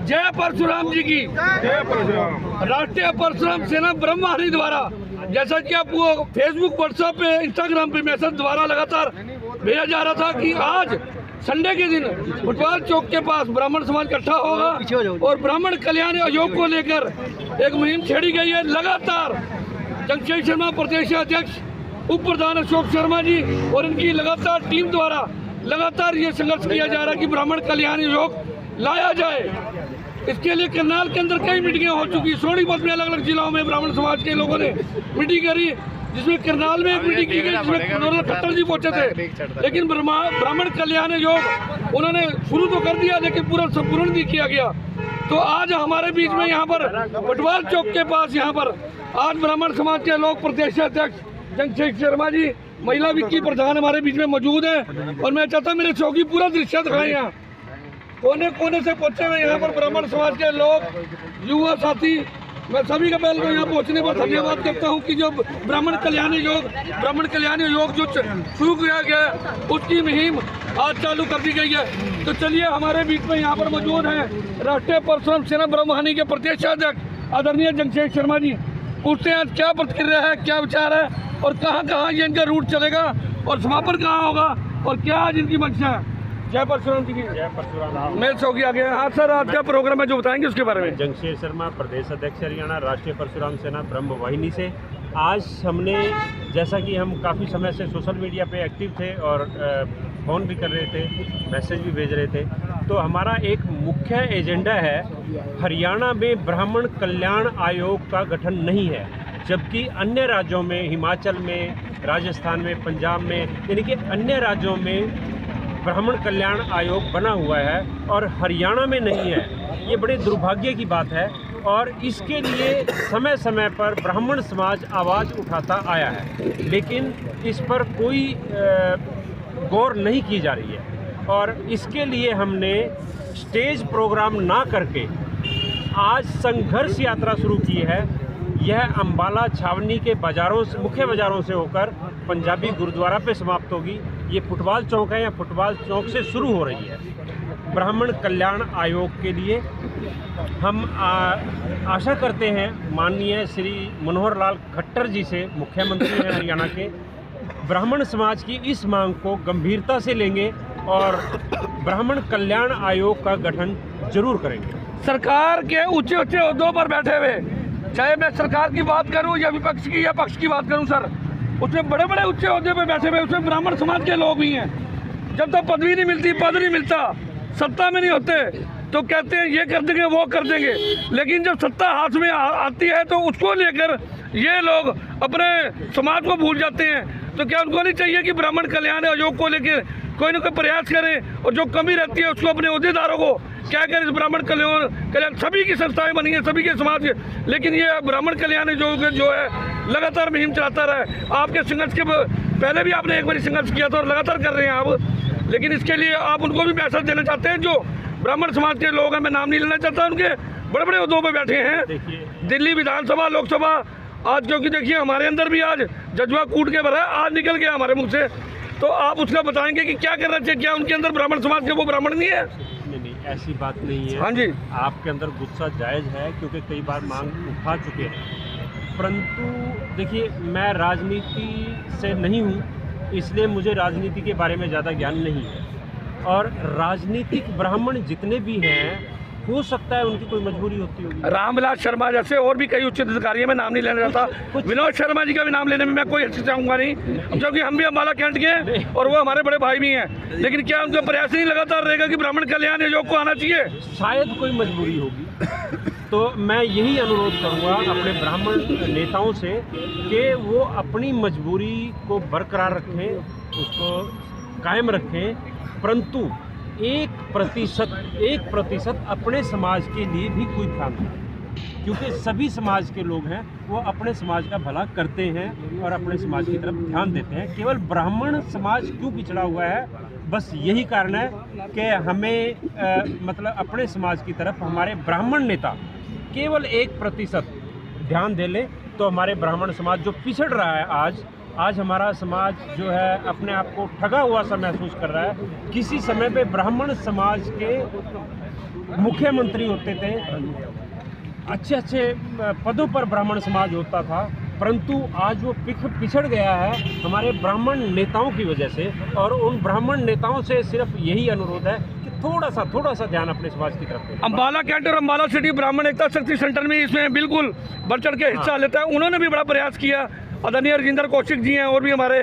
जय परशुराम जी की। जय परशुराम। राष्ट्रीय परशुराम सेना ब्रह्मवाहिनी द्वारा जैसा कि आप वो फेसबुक, व्हाट्सएप पे, इंस्टाग्राम पे मैसेज द्वारा लगातार भेजा जा रहा था कि आज संडे के दिन फुटबॉल चौक के पास ब्राह्मण समाज इकट्ठा होगा और ब्राह्मण कल्याण आयोग को लेकर एक मुहिम छेड़ी गई है। लगातार जगशेखर शर्मा प्रदेश अध्यक्ष, उप प्रधान अशोक शर्मा जी और इनकी लगातार टीम द्वारा लगातार ये संघर्ष किया जा रहा है कि ब्राह्मण कल्याण आयोग लाया जाए। इसके लिए करनाल के अंदर कई मीटिंगें हो चुकी, सोनीपत में अलग अलग जिलों में ब्राह्मण समाज के लोगों ने मीटिंग करी, जिसमें करनाल में एक मीटिंग की गई जिसमें मनोहर खट्टर जी पहुंचे थे, लेकिन ब्राह्मण कल्याण आयोग उन्होंने शुरू तो कर दिया लेकिन पूरा संपूर्ण नहीं किया गया। तो आज हमारे बीच में यहाँ पर फुटबॉल चौक के पास यहाँ पर आज ब्राह्मण समाज के लोग प्रदेश अध्यक्ष जगशेखर शर्मा जी, महिला विक्की प्रधान हमारे बीच में मौजूद है और मैं चाहता हूँ मेरे चौकी पूरा दृश्य दिखाएं। यहाँ कोने कोने से पहुंचे हुए यहाँ पर ब्राह्मण समाज के लोग, युवा साथी, मैं सभी का पहले यहाँ पहुंचने पर धन्यवाद करता हूँ कि जो ब्राह्मण कल्याण योग जो शुरू किया गया उसकी मुहिम आज चालू कर दी गई है। तो चलिए हमारे बीच में यहाँ पर मौजूद हैं राष्ट्रीय परशुराम सेना ब्रह्मवाहिनी के प्रदेश अध्यक्ष आदरणीय जगशेखर शर्मा जी। पूछते हैं आज क्या प्रतिक्रिया है, क्या विचार है और कहाँ कहाँ ये इनका रूट चलेगा और समापन कहाँ होगा और क्या आज इनकी मंशा है। जय परशुराम जी की। जय परशुराम। मैं चौकी आ गया। हाँ सर, आज क्या प्रोग्राम है जो बताएंगे उसके बारे में। जगशेखर शर्मा प्रदेश अध्यक्ष हरियाणा, राष्ट्रीय परशुराम सेना ब्रह्मवाहिनी से आज हमने, जैसा कि हम काफ़ी समय से सोशल मीडिया पे एक्टिव थे और फ़ोन भी कर रहे थे, मैसेज भी भेज रहे थे, तो हमारा एक मुख्य एजेंडा है हरियाणा में ब्राह्मण कल्याण आयोग का गठन नहीं है, जबकि अन्य राज्यों में, हिमाचल में, राजस्थान में, पंजाब में, यानी कि अन्य राज्यों में ब्राह्मण कल्याण आयोग बना हुआ है और हरियाणा में नहीं है। ये बड़े दुर्भाग्य की बात है और इसके लिए समय समय पर ब्राह्मण समाज आवाज़ उठाता आया है, लेकिन इस पर कोई गौर नहीं की जा रही है और इसके लिए हमने स्टेज प्रोग्राम ना करके आज संघर्ष यात्रा शुरू की है। यह अम्बाला छावनी के बाज़ारों से, मुख्य बाज़ारों से होकर पंजाबी गुरुद्वारा पे समाप्त होगी। ये फुटबॉल चौक है, या फुटबॉल चौक से शुरू हो रही है। ब्राह्मण कल्याण आयोग के लिए हम आशा करते हैं माननीय श्री मनोहर लाल खट्टर जी से, मुख्यमंत्री हैं हरियाणा के, ब्राह्मण समाज की इस मांग को गंभीरता से लेंगे और ब्राह्मण कल्याण आयोग का गठन जरूर करेंगे। सरकार के ऊंचे ऊंचे ओहदों पर बैठे हुए, चाहे मैं सरकार की बात करूं या विपक्ष की या पक्ष की बात करूं सर, उसमें बड़े बड़े ऊंचे ओहदे पर बैठे हुए उसमें ब्राह्मण समाज के लोग भी हैं। जब तक पदवी नहीं मिलती, पद नहीं मिलता, सत्ता में नहीं होते, तो कहते हैं ये कर देंगे वो कर देंगे, लेकिन जब सत्ता हाथ में आती है तो उसको लेकर ये लोग अपने समाज को भूल जाते हैं। तो क्या उनको नहीं चाहिए कि ब्राह्मण कल्याण आयोग को लेकर कोई ना कोई प्रयास करें और जो कमी रहती है उसको अपने अहदेदारों को क्या करें। इस ब्राह्मण कल्याण सभी की संस्थाएं बनी हैं, सभी के समाज के, लेकिन ये ब्राह्मण कल्याण आयोग जो है लगातार मुहिम चलाता रहे। आपके संघर्ष के पहले भी आपने एक बार संघर्ष किया था और लगातार कर रहे हैं आप, लेकिन इसके लिए आप उनको भी मैसेज देना चाहते हैं जो ब्राह्मण समाज के लोग हैं, मैं नाम नहीं लेना चाहता, उनके बड़े बड़े उद्योगों पे बैठे हैं, दिल्ली विधानसभा, लोकसभा, आज क्योंकि देखिए हमारे अंदर भी आज जज्बा कूट के भरा है, आज निकल गया हमारे मुंह से, तो आप उसका बताएंगे कि क्या करना चाहिए। क्या उनके अंदर ब्राह्मण समाज के वो ब्राह्मण नहीं है? नहीं, ऐसी बात नहीं है। हाँ जी, आपके अंदर गुस्सा जायज़ है क्योंकि कई बार मांग उठा चुके हैं, परंतु देखिए मैं राजनीति से नहीं हूँ, इसलिए मुझे राजनीति के बारे में ज़्यादा ज्ञान नहीं है और राजनीतिक ब्राह्मण जितने भी हैं हो सकता है उनकी कोई मजबूरी होती होगी। रामविलास शर्मा जैसे और भी कई उच्च अधिकारी हैं, मैं नाम नहीं लेना चाहता, विनोद शर्मा जी का भी नाम लेने में मैं कोई अच्छी चाहूँगा नहीं, क्योंकि हम भी अम्बाला कैंट के हैं और वो हमारे बड़े भाई भी हैं, लेकिन क्या उनका प्रयास नहीं लगातार रहेगा कि ब्राह्मण कल्याण आयोग को आना चाहिए? शायद कोई मजबूरी होगी, तो मैं यही अनुरोध करूँगा अपने ब्राह्मण नेताओं से कि वो अपनी मजबूरी को बरकरार रखें, उसको कायम रखें, परंतु 1% अपने समाज के लिए भी कोई ध्यान दें, क्योंकि सभी समाज के लोग हैं वो अपने समाज का भला करते हैं और अपने समाज की तरफ ध्यान देते हैं। केवल ब्राह्मण समाज क्यों पिछड़ा हुआ है, बस यही कारण है कि हमें मतलब अपने समाज की तरफ हमारे ब्राह्मण नेता केवल 1% ध्यान दे लें तो हमारे ब्राह्मण समाज जो पिछड़ रहा है आज, आज हमारा समाज जो है अपने आप को ठगा हुआ सा महसूस कर रहा है। किसी समय पे ब्राह्मण समाज के मुख्यमंत्री होते थे, अच्छे अच्छे पदों पर ब्राह्मण समाज होता था, परंतु आज वो पिछड़ गया है हमारे ब्राह्मण नेताओं की वजह से। और उन ब्राह्मण नेताओं से सिर्फ यही अनुरोध है कि थोड़ा सा ध्यान अपने समाज की तरफ दें। अम्बाला कैंट और अम्बाला सिटी ब्राह्मण एकता शक्ति सेंटर में इसमें बिल्कुल बढ़ चढ़ के हिस्सा लेता है। उन्होंने भी बड़ा प्रयास किया। आदरणीय राजेंद्र कौशिक जी हैं और भी हमारे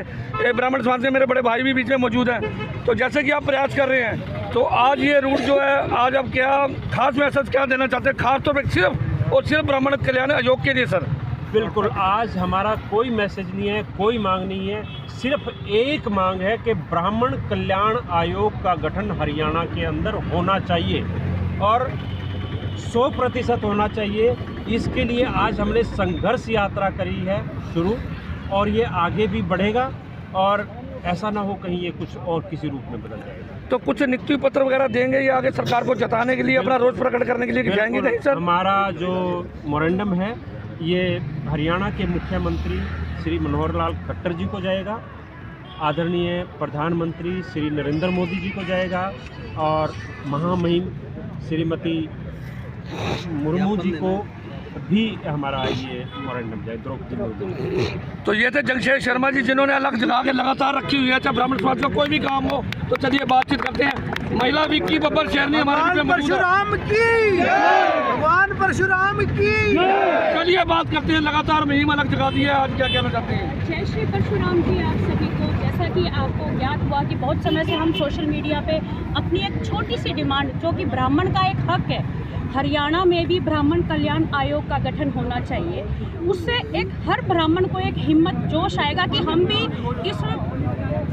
ब्राह्मण समाज से मेरे बड़े भाई भी बीच में मौजूद हैं। तो जैसे कि आप प्रयास कर रहे हैं, तो आज ये रूट जो है, आज आप क्या खास मैसेज क्या देना चाहते हैं, खास तौर पर सिर्फ और सिर्फ ब्राह्मण कल्याण आयोग के लिए? सर बिल्कुल, आज हमारा कोई मैसेज नहीं है, कोई मांग नहीं है, सिर्फ एक मांग है कि ब्राह्मण कल्याण आयोग का गठन हरियाणा के अंदर होना चाहिए और 100% होना चाहिए। इसके लिए आज हमने संघर्ष यात्रा करी है शुरू, और ये आगे भी बढ़ेगा और ऐसा ना हो कहीं ये कुछ और किसी रूप में बदल जाएगा। तो कुछ नियुक्ति पत्र वगैरह देंगे या आगे सरकार को जताने के लिए, अपना रोष प्रकट करने के लिए जाएंगे? नहीं सर, हमारा जो मोरेंडम है ये हरियाणा के मुख्यमंत्री श्री मनोहर लाल खट्टर जी को जाएगा, आदरणीय प्रधानमंत्री श्री नरेंद्र मोदी जी को जाएगा और महामहिम श्रीमती मुर्मू जी को भी हमारा ये मोरेंडम जाए, द्रौपदी मुर्मू। तो ये थे जगशेर शर्मा जी, जिन्होंने अलग जगह के लगातार रखी हुई है, चाहे ब्राह्मण समाज का कोई भी काम हो। तो चलिए बातचीत करते हैं। महिला विक्की बब्बर शहरनी हमारे बीच में मौजूद है। भगवान परशुराम की। चलिए बात करते हैं। लगातार मुहिम अलग जगह दी है, आज क्या कहना चाहते हैं? जय श्री परशुराम जी। आप सभी को, जैसा कि आपको ज्ञात हुआ कि बहुत समय से हम सोशल मीडिया पे अपनी एक छोटी सी डिमांड, जो कि ब्राह्मण का एक हक है, हरियाणा में भी ब्राह्मण कल्याण आयोग का गठन होना चाहिए। उससे एक हर ब्राह्मण को एक हिम्मत, जोश आएगा कि हम भी इस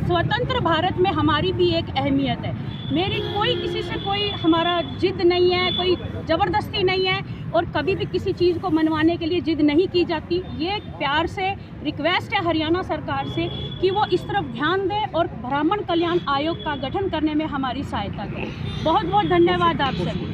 स्वतंत्र भारत में, हमारी भी एक अहमियत है। मेरी कोई किसी से कोई हमारा जिद नहीं है, कोई ज़बरदस्ती नहीं है और कभी भी किसी चीज़ को मनवाने के लिए जिद नहीं की जाती। ये प्यार से रिक्वेस्ट है हरियाणा सरकार से कि वो इस तरफ ध्यान दें और ब्राह्मण कल्याण आयोग का गठन करने में हमारी सहायता करें। बहुत बहुत धन्यवाद आप सभी।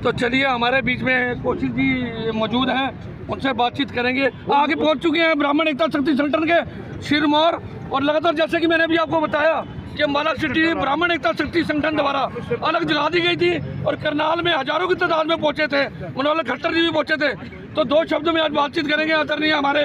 तो चलिए, हमारे बीच में कौशिक जी मौजूद हैं, उनसे बातचीत करेंगे। आगे पहुंच चुके हैं ब्राह्मण एकता शक्ति संगठन के सिरमौर, और लगातार जैसे कि मैंने भी आपको बताया कि अम्बाला सिटी ब्राह्मण एकता शक्ति संगठन द्वारा अलग जगह दी गई थी और करनाल में हजारों की तादाद में पहुंचे थे, मनोहर खट्टर जी भी पहुंचे थे। तो दो शब्दों में आज बातचीत करेंगे। आदरणीय हमारे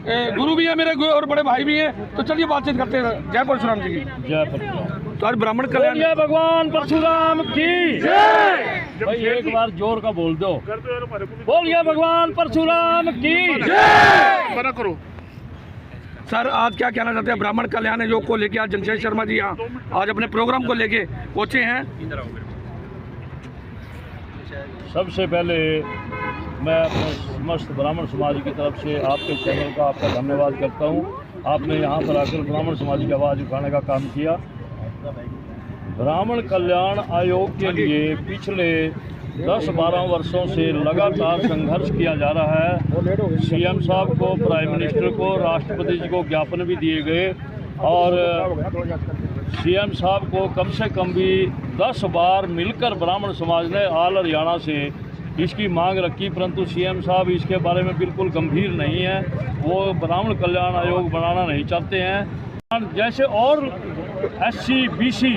गुरु भी हैं मेरे और बड़े भाई भी हैं। तो चलिए बातचीत करते हैं। जय परशुराम जी की जय परशुराम। तो आज ब्राह्मण कल्याण, जय भगवान परशुराम की जय। भाई एक बार जोर का बोल दो, बोलिए भगवान परशुराम की जय। मना करो सर। आज क्या कहना चाहते हैं ब्राह्मण कल्याण आयोग को लेके? आज जगशेर शर्मा जी यहाँ आज अपने प्रोग्राम को लेके पहुंचे हैं। सबसे पहले मैं अपने समस्त ब्राह्मण समाज की तरफ से आपके चैनल का आपका धन्यवाद करता हूँ। आपने यहाँ पर आकर ब्राह्मण समाज की आवाज़ उठाने का काम किया। ब्राह्मण कल्याण आयोग के लिए पिछले 10-12 वर्षों से लगातार संघर्ष किया जा रहा है। सीएम साहब को, प्राइम मिनिस्टर को, राष्ट्रपति जी को ज्ञापन भी दिए गए और सीएम साहब को कम से कम भी 10 बार मिलकर ब्राह्मण समाज ने ऑल हरियाणा से इसकी मांग रखी, परंतु सीएम साहब इसके बारे में बिल्कुल गंभीर नहीं है। वो ब्राह्मण कल्याण आयोग बनाना नहीं चाहते हैं। जैसे और SC BC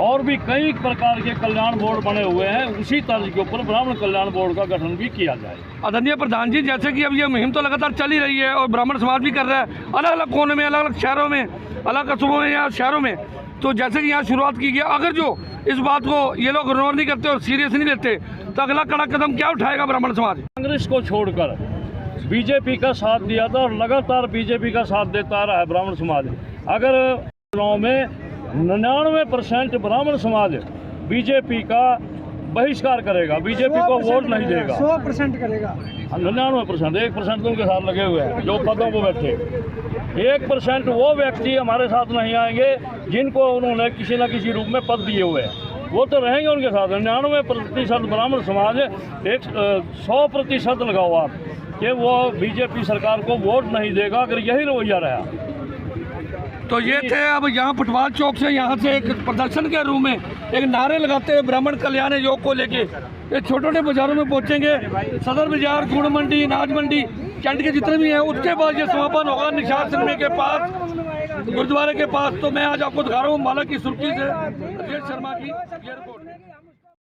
और भी कई प्रकार के कल्याण बोर्ड बने हुए हैं, उसी तर्ज के ऊपर ब्राह्मण कल्याण बोर्ड का गठन भी किया जाए। आदरणीय प्रधान जी, जैसे कि अब ये मुहिम तो लगातार चल ही रही है और ब्राह्मण समाज भी कर रहा है अलग अलग कोने में, अलग अलग शहरों में, अलग कस्बों में या शहरों में। तो जैसे कि यहाँ शुरुआत की गई, अगर जो इस बात को ये लोग इग्नोर नहीं करते और सीरियस नहीं लेते, तो अगला कड़ा कदम क्या उठाएगा ब्राह्मण समाज? कांग्रेस को छोड़कर बीजेपी का साथ दिया था और लगातार बीजेपी का साथ देता रहा है ब्राह्मण समाज। अगर चुनाव में 99% ब्राह्मण समाज बीजेपी का बहिष्कार करेगा, बीजेपी को वोट नहीं देगा, 100% करेगा। 99%, 1% तो उनके साथ लगे हुए हैं जो पदों पर बैठे। 1% वो व्यक्ति हमारे साथ नहीं आएंगे जिनको उन्होंने किसी न किसी रूप में पद दिए हुए हैं, वो तो रहेंगे उनके साथ। 99% ब्राह्मण समाज 100% लगाओ आप कि वो बीजेपी सरकार को वोट नहीं देगा अगर यही रवैया रहा। तो ये थे। अब यहाँ फुटबॉल चौक से यहाँ से एक प्रदर्शन के रूप में एक नारे लगाते हुए ब्राह्मण कल्याण आयोग को लेके ये छोटे छोटे बाजारों में पहुँचेंगे। सदर बाजार, गुड़ मंडी, अनाज मंडी, कैंट के जितने भी हैं उसके बाद ये समापन होगा निशान सिनेमा के पास, गुरुद्वारे के पास। तो मैं आज आपको दिखा रहा हूँ माला की सुर्खी से राजेश शर्मा की ये रिपोर्ट।